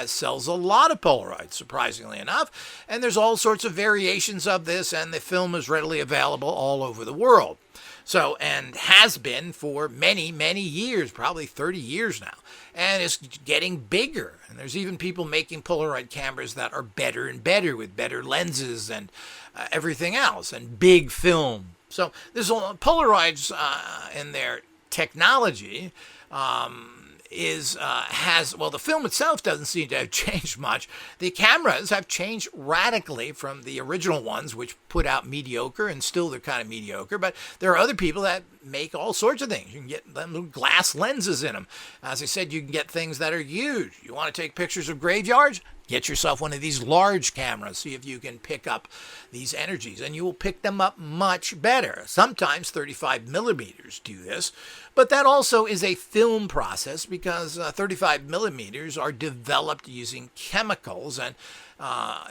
sells a lot of Polaroids, surprisingly enough, and there's all sorts of variations of this, and the film is readily available all over the world. So, and has been for many, many years, probably 30 years now. And it's getting bigger. And there's even people making Polaroid cameras that are better and better with better lenses and everything else and big film. So there's Polaroids in their technology the film itself doesn't seem to have changed much. The cameras have changed radically from the original ones, which put out mediocre, and still they're kind of mediocre, but there are other people that make all sorts of things. You can get little glass lenses in them. As I said, you can get things that are huge. You want to take pictures of graveyards? Get yourself one of these large cameras. See if you can pick up these energies, and you will pick them up much better. Sometimes 35 millimeters do this, but that also is a film process because 35 millimeters are developed using chemicals and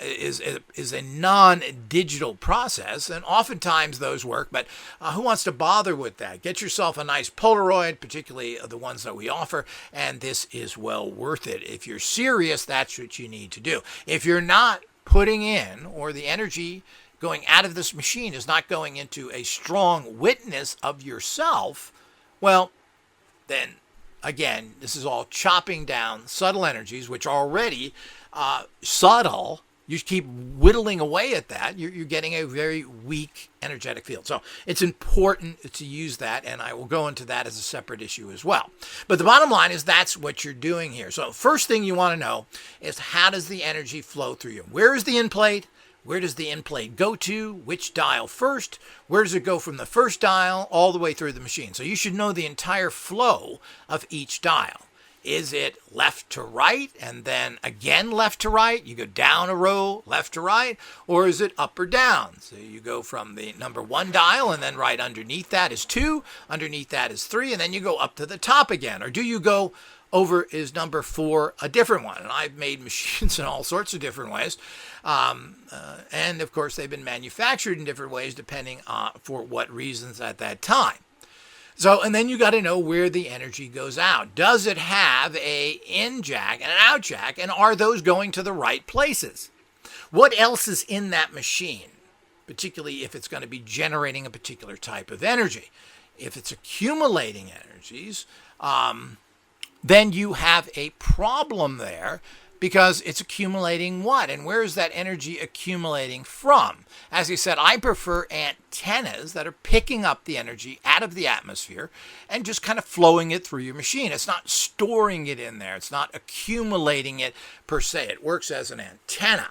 is a non-digital process, and oftentimes those work, but who wants to bother with that? Get yourself a nice Polaroid, particularly the ones that we offer, and this is well worth it. If you're serious, that's what you need to do. If you're not putting in, or the energy going out of this machine is not going into a strong witness of yourself, well, then again, this is all chopping down subtle energies, which are already subtle. You keep whittling away at that, you're getting a very weak energetic field. So it's important to use that, and I will go into that as a separate issue as well. But the bottom line is that's what you're doing here. So first thing you want to know is, how does the energy flow through you? Where is the in plate? Where does the in plate go to? Which dial first? Where does it go from the first dial all the way through the machine? So you should know the entire flow of each dial. Is it left to right and then again left to right? You go down a row, left to right, or is it up or down? So you go from the number 1 dial, and then right underneath that is 2, underneath that is 3, and then you go up to the top again. Or do you go over, is number 4 a different one? And I've made machines in all sorts of different ways. And of course, they've been manufactured in different ways depending for what reasons at that time. So, and then you got to know where the energy goes out. Does it have a in jack and an out jack, and are those going to the right places? What else is in that machine, particularly if it's going to be generating a particular type of energy? If it's accumulating energies, then you have a problem there, because it's accumulating what? And where is that energy accumulating from? As I said, I prefer antennas that are picking up the energy out of the atmosphere and just kind of flowing it through your machine. It's not storing it in there. It's not accumulating it per se. It works as an antenna.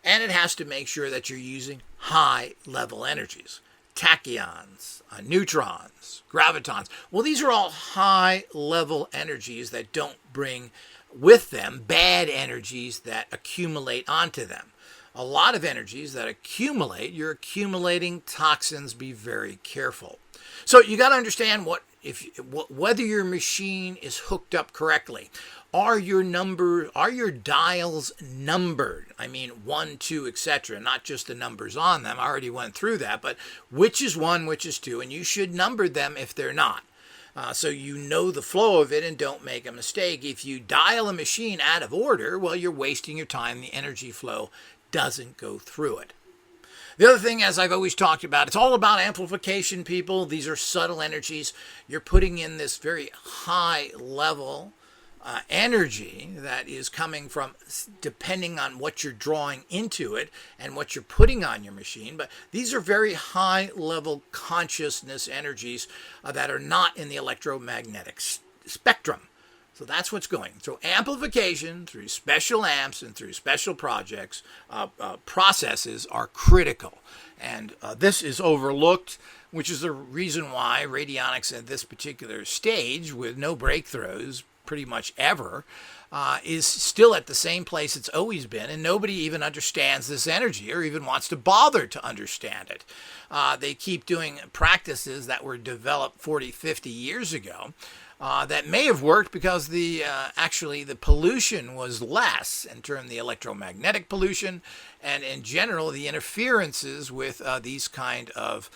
And it has to make sure that you're using high-level energies. Tachyons, neutrons, gravitons. Well, these are all high-level energies that don't bring with them bad energies that accumulate onto them. A lot of energies that accumulate, you're accumulating toxins. Be very careful. So you got to understand whether your machine is hooked up correctly. Are your dials numbered? I mean, 1, 2, etc. Not just the numbers on them. I already went through that, but which is 1, which is 2, and you should number them if they're not. So you know the flow of it and don't make a mistake. If you dial a machine out of order, well, you're wasting your time. The energy flow doesn't go through it. The other thing, as I've always talked about, it's all about amplification, people. These are subtle energies. You're putting in this very high level energy that is coming from, depending on what you're drawing into it and what you're putting on your machine. But these are very high level consciousness energies that are not in the electromagnetic spectrum. So that's what's going. So amplification through special amps and through special processes are critical. And this is overlooked, which is the reason why Radionics at this particular stage, with no breakthroughs, pretty much ever, is still at the same place it's always been, and nobody even understands this energy or even wants to bother to understand it. They keep doing practices that were developed 40, 50 years ago that may have worked because actually the pollution was less in terms of the electromagnetic pollution, and in general the interferences with these kind of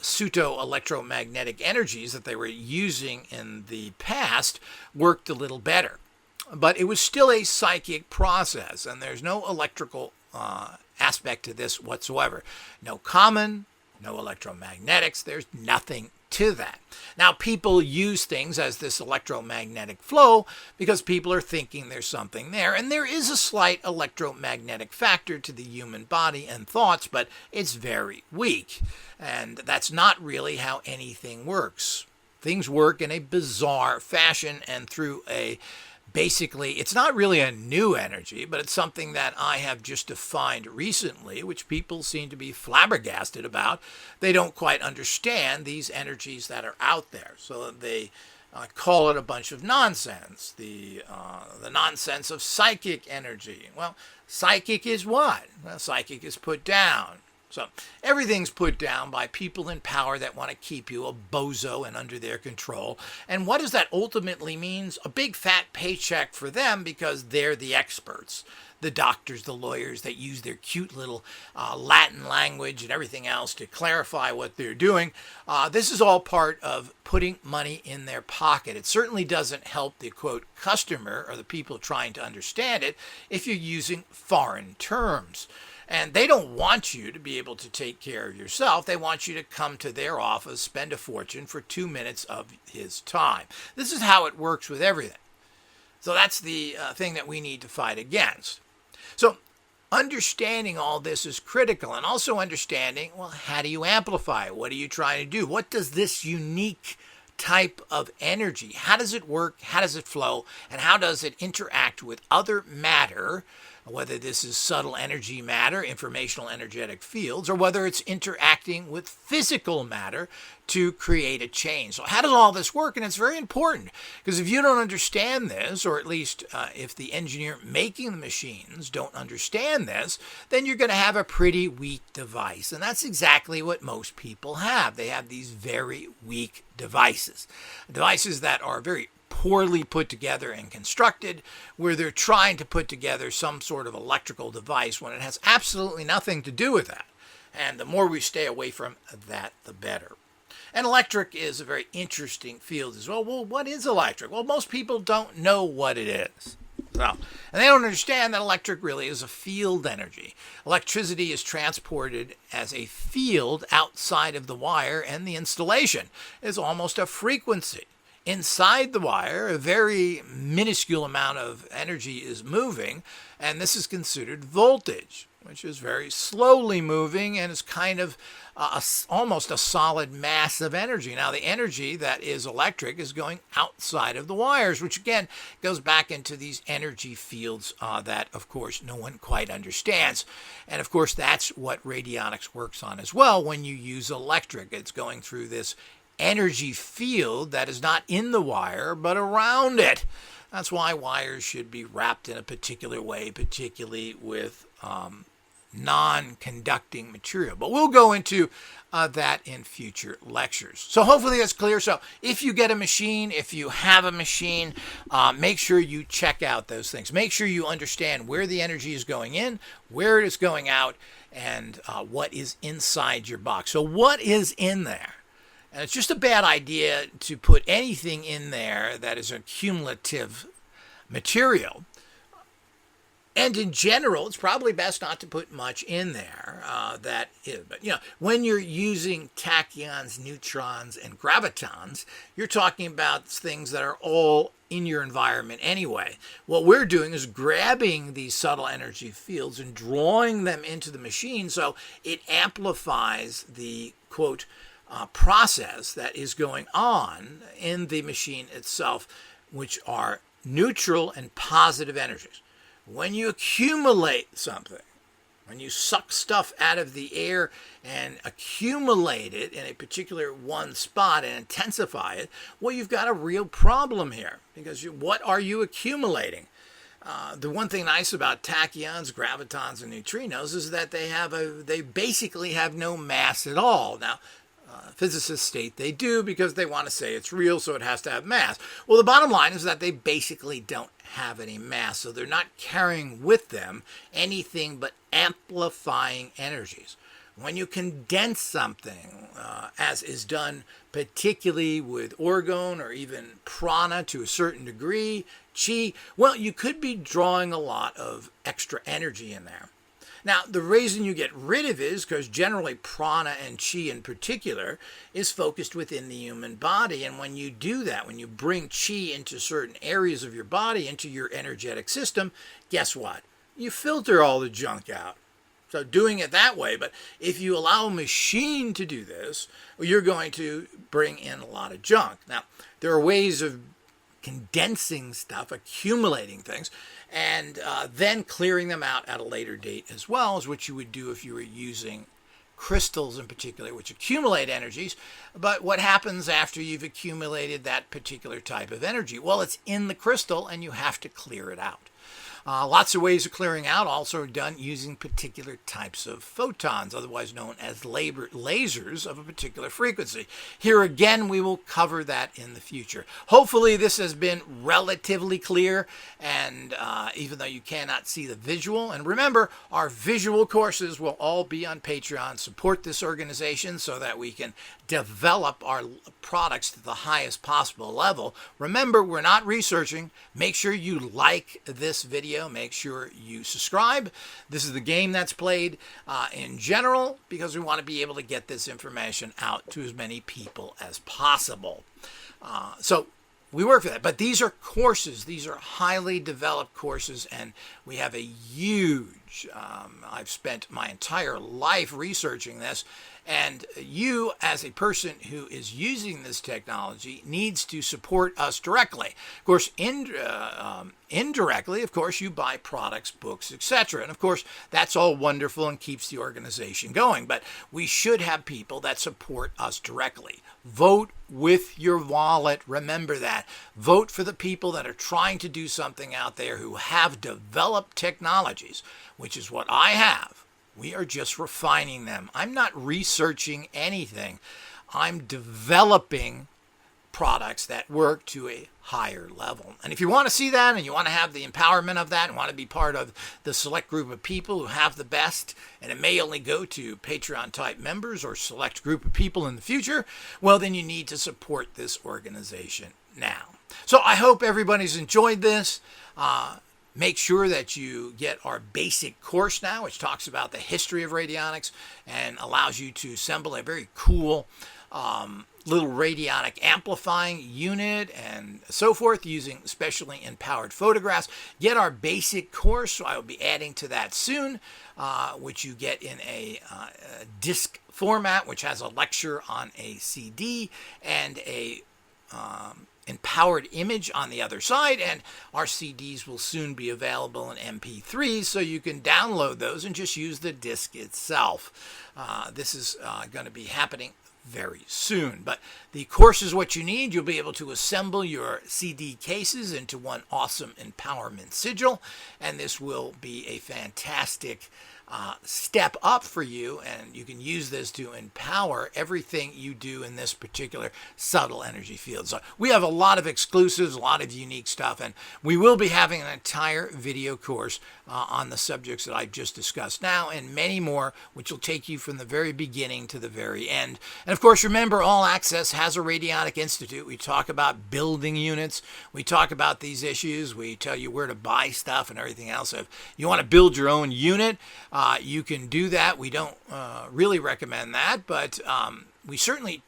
pseudo-electromagnetic energies that they were using in the past worked a little better. But it was still a psychic process, and there's no electrical aspect to this whatsoever. No common, no electromagnetics, there's nothing to that. Now, people use things as this electromagnetic flow because people are thinking there's something there, and there is a slight electromagnetic factor to the human body and thoughts, but it's very weak, and that's not really how anything works. Things work in a bizarre fashion and through basically, it's not really a new energy, but it's something that I have just defined recently, which people seem to be flabbergasted about. They don't quite understand these energies that are out there, so they call it a bunch of nonsense. The nonsense of psychic energy. Well, psychic is what? Well, psychic is put down. So everything's put down by people in power that want to keep you a bozo and under their control. And what does that ultimately mean? A big fat paycheck for them because they're the experts. The doctors, the lawyers that use their cute little Latin language and everything else to clarify what they're doing. This is all part of putting money in their pocket. It certainly doesn't help the, quote, customer or the people trying to understand it if you're using foreign terms. And they don't want you to be able to take care of yourself. They want you to come to their office, spend a fortune for 2 minutes of his time. This is how it works with everything. So that's the thing that we need to fight against. So understanding all this is critical, and also understanding, well, how do you amplify it? What are you trying to do? What does this unique type of energy, how does it work? How does it flow? And how does it interact with other matter? Whether this is subtle energy matter, informational energetic fields, or whether it's interacting with physical matter to create a change. So how does all this work? And it's very important, because if you don't understand this, or at least if the engineer making the machines don't understand this, then you're going to have a pretty weak device. And that's exactly what most people have. They have these very weak devices that are very poorly put together and constructed, where they're trying to put together some sort of electrical device when it has absolutely nothing to do with that. And the more we stay away from that, the better. And electric is a very interesting field as well. Well, what is electric? Well, most people don't know what it is. And they don't understand that electric really is a field energy. Electricity is transported as a field outside of the wire, and the installation is almost a frequency. Inside the wire, a very minuscule amount of energy is moving, and this is considered voltage, which is very slowly moving and is kind of almost a solid mass of energy. Now, the energy that is electric is going outside of the wires, which again goes back into these energy fields that, of course, no one quite understands. And, of course, that's what radionics works on as well when you use electric. It's going through this energy field that is not in the wire but around it. That's why wires should be wrapped in a particular way, particularly with non-conducting material. But we'll go into that in future lectures. So hopefully that's clear. So if you get a machine, if you have a machine, make sure you check out those things. Make sure you understand where the energy is going in, where it is going out, and what is inside your box. So what is in there? And it's just a bad idea to put anything in there that is a cumulative material. And in general, it's probably best not to put much in there that is. But, when you're using tachyons, neutrons, and gravitons, you're talking about things that are all in your environment anyway. What we're doing is grabbing these subtle energy fields and drawing them into the machine so it amplifies the, quote, process that is going on in the machine itself, which are neutral and positive energies. When you accumulate something, When you suck stuff out of the air and accumulate it in a particular one spot and intensify it, well, you've got a real problem here, because what are you accumulating? The one thing nice about tachyons, gravitons, and neutrinos is that they basically have no mass at all. Now, physicists state they do because they want to say it's real, so it has to have mass. Well, the bottom line is that they basically don't have any mass, so they're not carrying with them anything but amplifying energies. When you condense something, as is done particularly with orgone or even prana to a certain degree, chi, well, you could be drawing a lot of extra energy in there. Now, the reason you get rid of it is because generally prana and chi in particular is focused within the human body. And when you do that, when you bring chi into certain areas of your body, into your energetic system, guess what? You filter all the junk out. So doing it that way, but if you allow a machine to do this, you're going to bring in a lot of junk. Now, there are ways of condensing stuff, accumulating things, and then clearing them out at a later date, as well as what you would do if you were using crystals in particular, which accumulate energies. But what happens after you've accumulated that particular type of energy? Well, it's in the crystal and you have to clear it out. Lots of ways of clearing out, also done using particular types of photons, otherwise known as lasers of a particular frequency. Here again, we will cover that in the future. Hopefully this has been relatively clear, and even though you cannot see the visual, and remember, our visual courses will all be on Patreon. Support this organization so that we can develop our products to the highest possible level. Remember, we're not researching. Make sure you like this video. Make sure you subscribe. This is the game that's played in general, because we want to be able to get this information out to as many people as possible. So we work for that. But these are courses. These are highly developed courses, and we have a huge, I've spent my entire life researching this, and you, as a person who is using this technology, needs to support us directly. Of course, indirectly, of course, you buy products, books, etc. And of course, that's all wonderful and keeps the organization going. But we should have people that support us directly. Vote with your wallet. Remember that. Vote for the people that are trying to do something out there, who have developed technologies, which is what I have. We are just refining them. I'm not researching anything. I'm developing products that work to a higher level. And if you want to see that, and you want to have the empowerment of that, and want to be part of the select group of people who have the best, and it may only go to Patreon type members or select group of people in the future, well, then you need to support this organization now. So I hope everybody's enjoyed this. Make sure that you get our basic course now, which talks about the history of radionics and allows you to assemble a very cool little radionic amplifying unit and so forth, using specially empowered photographs. Get our basic course, so I will be adding to that soon, which you get in a disc format, which has a lecture on a CD and a empowered image on the other side, and our CDs will soon be available in MP3s, so you can download those and just use the disc itself. This is going to be happening very soon. But the course is what you need. You'll be able to assemble your CD cases into one awesome empowerment sigil, and this will be a fantastic step up for you, and you can use this to empower everything you do in this particular subtle energy field. So we have a lot of exclusives, a lot of unique stuff, and we will be having an entire video course on the subjects that I've just discussed now, and many more, which will take you from the very beginning to the very end. And of course, remember, All Access has a Radionic Institute. We talk about building units. We talk about these issues. We tell you where to buy stuff and everything else. If you want to build your own unit, you can do that. We don't really recommend that, but we certainly,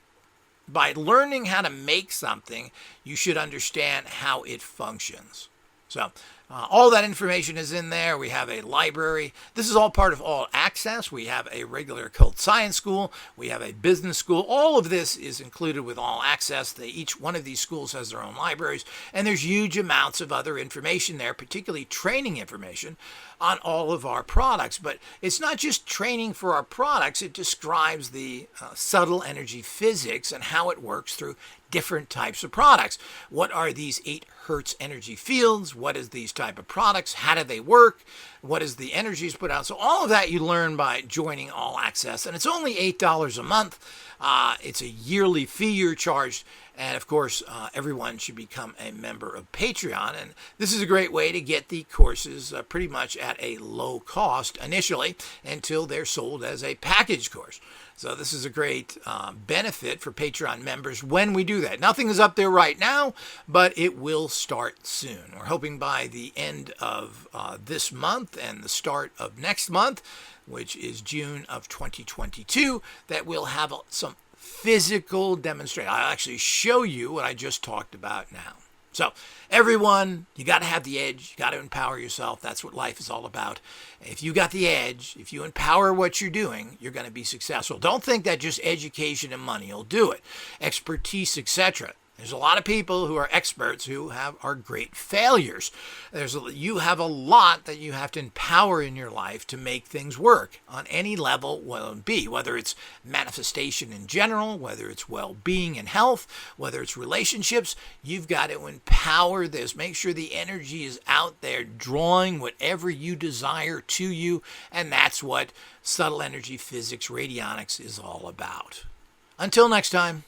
by learning how to make something, you should understand how it functions. So All that information is in there. We have a library. This is all part of All Access. We have a regular occult science school. We have a business school. All of this is included with All Access. Each one of these schools has their own libraries, and there's huge amounts of other information there, particularly training information on all of our products. But it's not just training for our products. It describes the subtle energy physics and how it works through different types of products. What are these 8 hertz energy fields? What is these type of products? How do they work? What is the energies put out? So all of that you learn by joining All Access, and it's only $8 a month. It's a yearly fee you're charged, and of course everyone should become a member of Patreon, and this is a great way to get the courses pretty much at a low cost initially until they're sold as a package course. So this is a great benefit for Patreon members when we do that. Nothing is up there right now, but it will start soon. We're hoping by the end of this month and the start of next month, which is June of 2022, that we'll have some physical demonstration. I'll actually show you what I just talked about now. So everyone, you got to have the edge. You got to empower yourself. That's what life is all about. If you got the edge, if you empower what you're doing, you're going to be successful. Don't think that just education and money will do it. Expertise, etc. There's a lot of people who are experts who are great failures. You have a lot that you have to empower in your life to make things work on any level, whether it's manifestation in general, whether it's well-being and health, whether it's relationships. You've got to empower this. Make sure the energy is out there drawing whatever you desire to you, and that's what subtle energy physics radionics is all about. Until next time.